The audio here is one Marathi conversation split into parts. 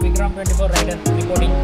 Vikram 24 rider recording.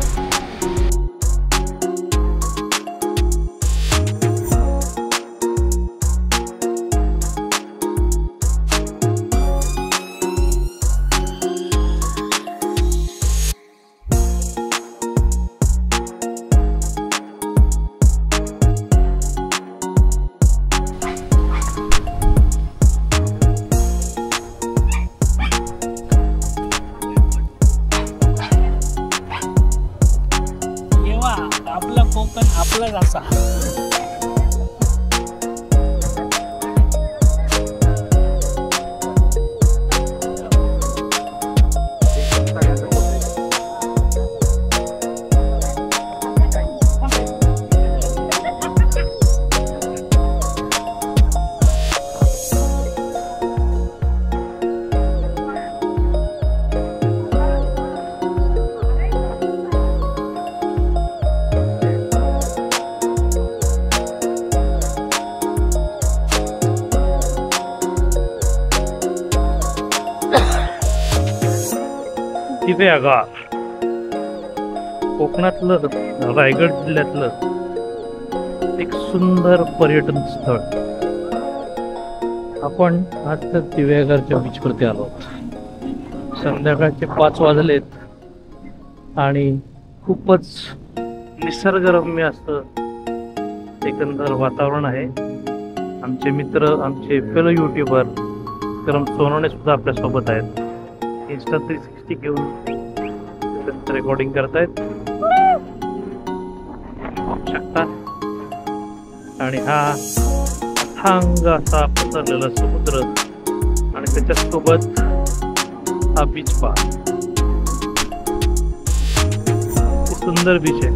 आपला कोकण आपलाच असा. दिवेआगार कोकणातलं रायगड जिल्ह्यातलं एक सुंदर पर्यटन स्थळ. आपण आज तर दिवेआगारच्या बीचवरती आलो. संध्याकाळचे 5 वाजलेत आणि खूपच निसर्गरम्य असं एकंदर वातावरण आहे. आमचे मित्र, आमचे फेलो यूट्यूबर विक्रम सोनवणे सुद्धा आपल्यासोबत आहेत. इंस्टा 360 घेऊन रेकॉर्डिंग करतायत शकता. आणि हा अथांग असा पसरलेला समुद्र आणि त्याच्यासोबत हा बीच पहा. सुंदर बीच आहे.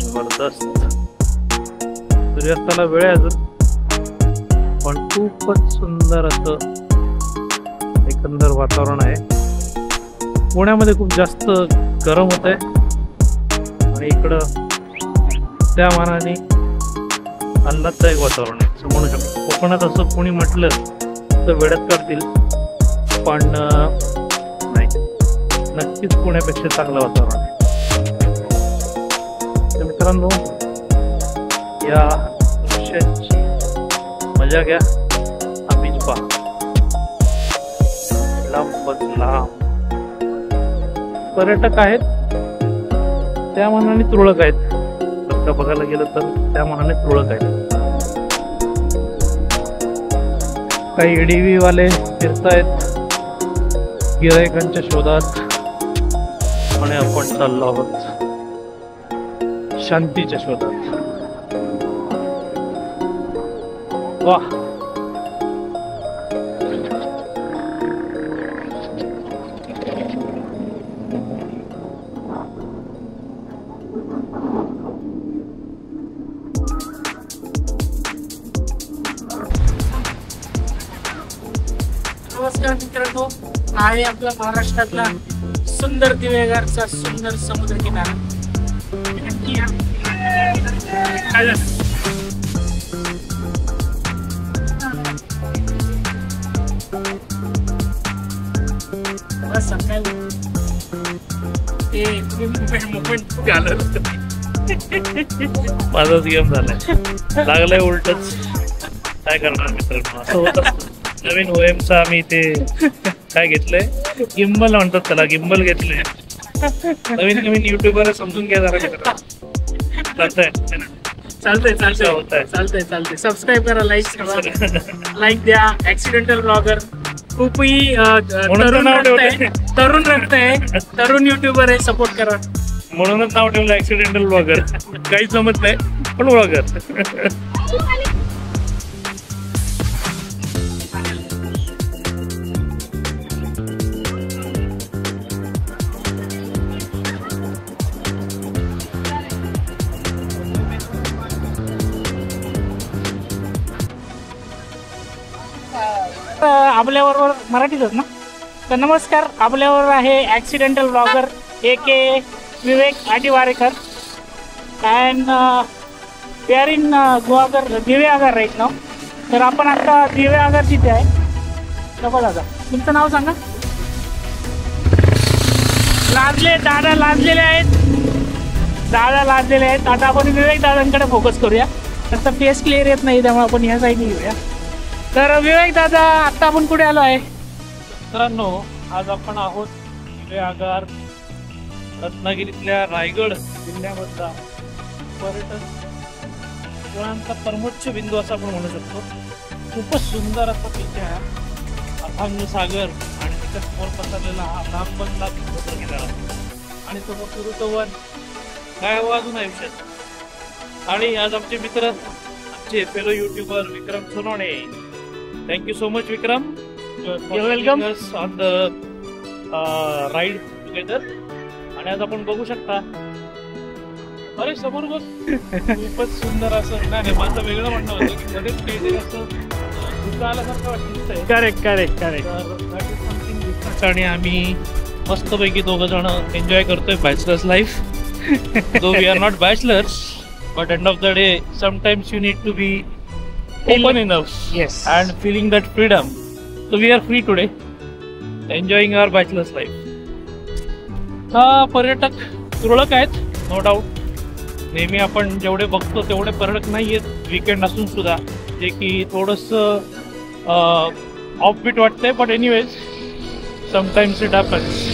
जबरदस्त. सूर्यास्ताला वेळ आहे अजून, पण खूपच सुंदर असं एकंदर वातावरण आहे. पुण्यामध्ये खूप जास्त गरम होत आहे आणि इकडं त्या मानाने आल्हाददायक वातावरण आहे असं म्हणू शकतो. कोकणात असं कोणी म्हटलं तर वेड्यात काढतील, पण नाही, नक्कीच पुण्यापेक्षा चांगलं वातावरण आहे. तर मित्रांनो, या दृश्याची मजा घ्या. हा बीच पहा, लांबच लांब. पर्यटक आहेत त्या मानाने तुरळक आहेत. धबधबा बघायला गेलं तर त्या मानाने तुरळक आहेत. काही एडीव्ही वाले फिरतायत गिरायकांच्या शोधात आणि आपण चाललो आहोत शांतीच्या शोधात. वाह, नमस्कार मित्रांनो, आहे आपला महाराष्ट्रातला सुंदर दिवेआगारचा सुंदर समुद्र किनारा. माझाच गेम झालाय, लागलाय उलटच. काय करणार मित्रांनो, असं होत असतं. नवीन ओएमचा आम्ही ते काय घेतलंय, गिम्बल म्हणतात त्याला, गिम्बल घेतलंय. नवीन युट्यूबर समजून घ्या जरा मित्रांनो. चालतंय. सबस्क्राईब करा, लाईक द्या. ऍक्सिडेंटल ब्लॉगर खूपही तरुण रक्त आहे, तरुण युट्यूबर आहे, सपोर्ट करा. म्हणूनच नाव ठेवलं ऍक्सिडेंटल ब्लॉगर. काही जमत नाही पण ब्लॉगर. आपल्याबरोबर मराठीतच ना, तर नमस्कार. आपल्याबरोबर आहे accidental blogger AK Vivek Atiwarekar and we are in Guhagar, Dive Agar right नाव. तर आपण आता दिवे आगार जिथे आहे. बघा दादा, तुमचं नाव सांगा. लाजले दादा, लाजलेले आहेत दादा, लाजलेले आहेत. आता आपण विवेक दादांकडे फोकस करूया. त्याचा फेस क्लिअर येत नाही, त्यामुळे आपण ह्या साईडने घेऊया. तर विवेक दादा, आता आपण कुठे आलो आहे? मित्रांनो, आज आपण आहोत दिवे आगार, रत्नागिरीतल्या रायगड जिल्ह्यामधला पर्यटन स्थळांचा परमोच्च बिंदू असं आपण म्हणू शकतो. खूपच सुंदर असा तिथे आहे. अथांग सागर आणि त्याच्या समोर पसरलेला हा लांबला एकत्र गेलेला आणि समोर सुरू तो वन. काय हवं अजून आयुष्यात. आणि आज आमचे मित्र, आमचे fellow YouTuber Vikram Sonawane. Thank you so much Vikram. Welcome on the ride together. आणि आज आपण बघू शकता, अरे समोर बघ, खूपच सुंदर असं. नाही, माझं वेगळं म्हणणं होतं की मध्येच काहीतरी असं धुका आल्यासारखं वाटतंय. Correct correct correct. आणि आम्ही मस्तपैकी दोघं जण एन्जॉय करतोय bachelors life. Though we are not bachelors, but end of the day sometimes you need to be open enough. Yes. and feeling that freedom. So we are free today, enjoying our bachelor's life. पर्यटक तुरळक आहेत, नो डाऊट. नेहमी आपण जेवढे बघतो तेवढे पर्यटक नाही आहेत वीकेंड असून सुद्धा, जे की थोडंसं ऑफबीट वाटतंय. But anyways, sometimes it happens.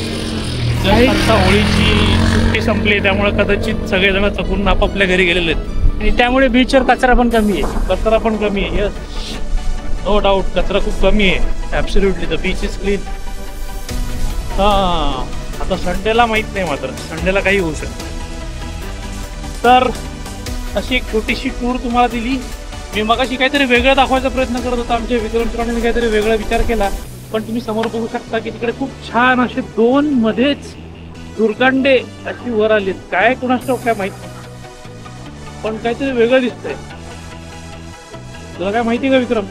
आता होळीची सुट्टी संपली, त्यामुळे कदाचित सगळेजण चकून आपापल्या घरी गेलेले आहेत आणि त्यामुळे बीचवर कचरा पण कमी आहे. कचरा पण कमी आहे. यस, नो डाऊट, कचरा खूप कमी आहे. Absolutely, the beach is clean. हां, आता संडेला माहीत नाही, मात्र संडेला काही होऊ शकतं. तर अशी एक छोटीशी टूर तुम्हाला दिली मी. मगाशी काहीतरी वेगळं दाखवायचा प्रयत्न करत होता. आमच्या विक्रम सरांनी काहीतरी वेगळा विचार केला, पण तुम्ही समोर बघू शकता की तिकडे खूप छान असे दोन मध्येच दुर्गांडे अशी वर आलीत. काय कुणास ठाऊक, काय माहित नाही, पण काहीतरी वेगळं दिसतंय. तुला काय माहिती का विक्रम?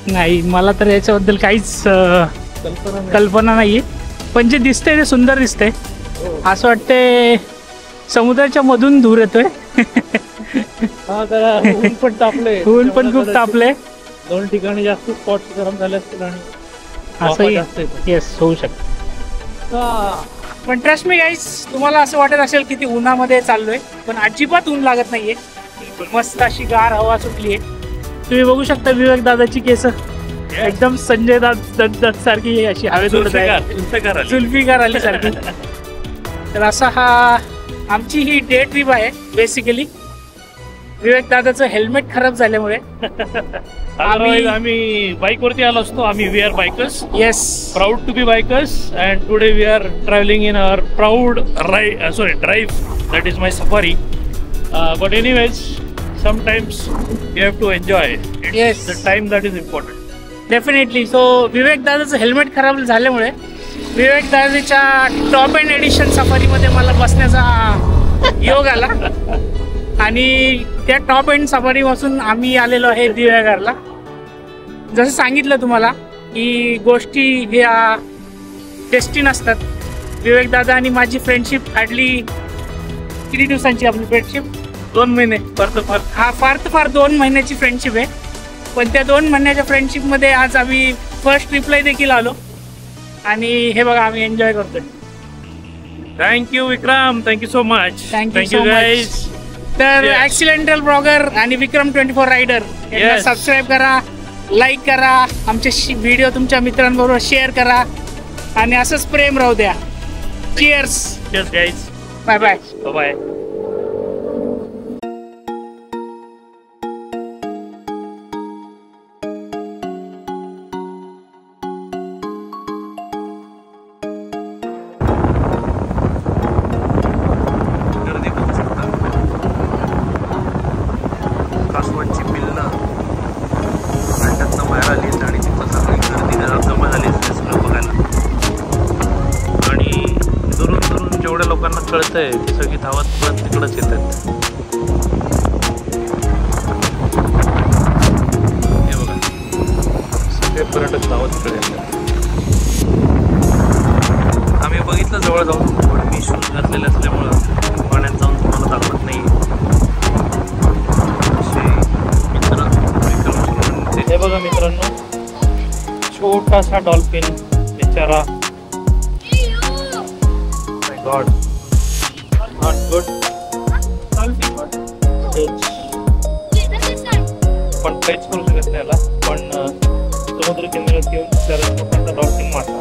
नाही, मला तर याच्याबद्दल काहीच कल्पना नाहीये. पण जे दिसतंय ते सुंदर दिसतंय. असं वाटतंय समुद्राच्या मधून धूर येतोय. ऊन पण तापले, ऊन पण खूप तापले. दोन ठिकाणी जास्त स्पॉट्स गरम झाले असतील आणि असंही येस होऊ शकतं. पण ट्रस्ट मी गाईज, तुम्हाला असं वाटत असेल की ती उन्हामध्ये चाललोय, पण अजिबात ऊन लागत नाहीये. मस्त अशी गार हवा सुटलीये. तुम्ही बघू शकता विवेक दादाची केस एकदम संजय दत्त सारखी अशी हवेत उडत आहे, जुल्फिकार आली सारखी. तर असा हा आमची ही डे ट्रिप आहे बेसिकली. विवेक दादाचं हेल्मेट खराब झाल्यामुळे आम्ही बाईकवरती आलो असतो. आम्ही we are bikers. Yes, proud to be bikers. And today we are travelling in our proud drive. That is my Safari. But anyways, sometimes you have to enjoy. Yes, the time that is important. Definitely. So Vivek दादाचं हेल्मेट खराब झाल्यामुळे विवेक दादाच्या टॉप एंड एडिशन सफारीमध्ये मला बसण्याचा योग आला. आणि त्या टॉप एंड सफारीपासून आम्ही आलेलो आहे दिवे आगारला. जसं सांगितलं तुम्हाला की गोष्टी ह्या टेस्टी नसतात. विवेक दादा आणि माझी फ्रेंडशिप हार्डली किती दिवसांची आपली फ्रेंडशिप? 2 महिने. फार तर फार 2 महिन्याची फ्रेंडशिप आहे. पण त्या 2 महिन्याच्या फ्रेंडशिपमध्ये आज आम्ही फर्स्ट ट्रिपला देखील आलो आणि हे बघा आम्ही एन्जॉय करतोय. Thank you Vikram, thank you so much. Thank you guys. तर ॲक्सिडेंटल ब्लॉगर आणि विक्रम 24 रायडर यांना सबस्क्राईब करा, लाईक करा, आमचे व्हिडिओ तुमच्या मित्रांबरोबर शेअर करा आणि असंच प्रेम राहू द्या. Cheers. Cheers guys. Bye bye. Bye. कासवांची पिल्लं आणि त्यातनं बाहेर आली आणि तिथं सगळी गर्दी जमा झाली असते सगळं बघायला. आणि दुरून दुरून जेवढ्या लोकांना कळतंय ती सगळी धावत सगळे पर्यटक नावं तिकडे. आम्ही बघितलं जवळ जाऊन, पण मी शूज घातलेले असल्यामुळं पाण्यात जाऊन तुम्हाला दाखवत नाही. हे बघा मित्रांनो, छोटासा डॉल्फिन बिचारा. माय गॉड, नॉट गुड. पण काहीच करू शकत नाही याला. पण समुद्र किनाऱ्यात येऊन त्याला मोठा डॉल्फिन मारला.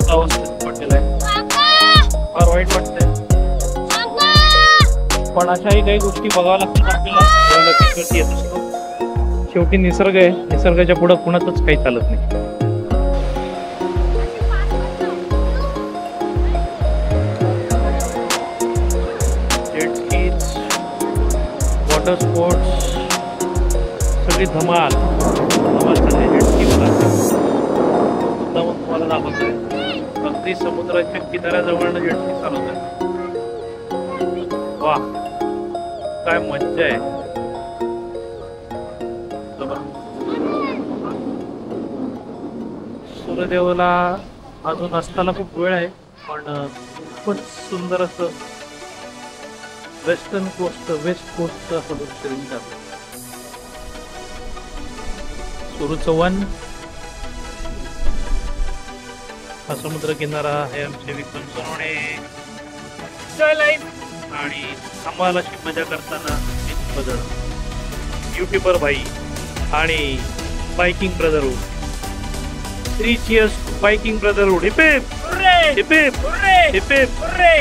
असा अवस्थेत पडलेला आहे, फार वाईट वाटतंय. पण अशाही काही गोष्टी बघाव्या लागतात आपल्याला येत असतो. शेवटी निसर्ग आहे, निसर्गाच्या पुढं कुणाचंच काही चालत नाही. जेट स्कीज, वॉटर स्पोर्ट्स, सगळी धमाल चालली जेट स्कीला. मग तुम्हाला दाखवतोय अगदी समुद्राच्या किनाऱ्याजवळ जेट स्की चालवत आहे. वा, काय मज्जा आहे. सूर्यदेवाला अजून असताना खूप वेळ आहे, पण खूपच सुंदर असं वेस्ट कोस्ट असं दृश्य दिसतं. सुरूचं वन, हा समुद्र किनारा. हे आमचे विक्रम सोनवणे आणि आम्हाला मजा करताना युट्यूबर भाई आणि biking brotherhood. 3 cheers to biking brotherhood. Hip hip! Hooray! Hip hip! Hooray! Hip hip! Hooray!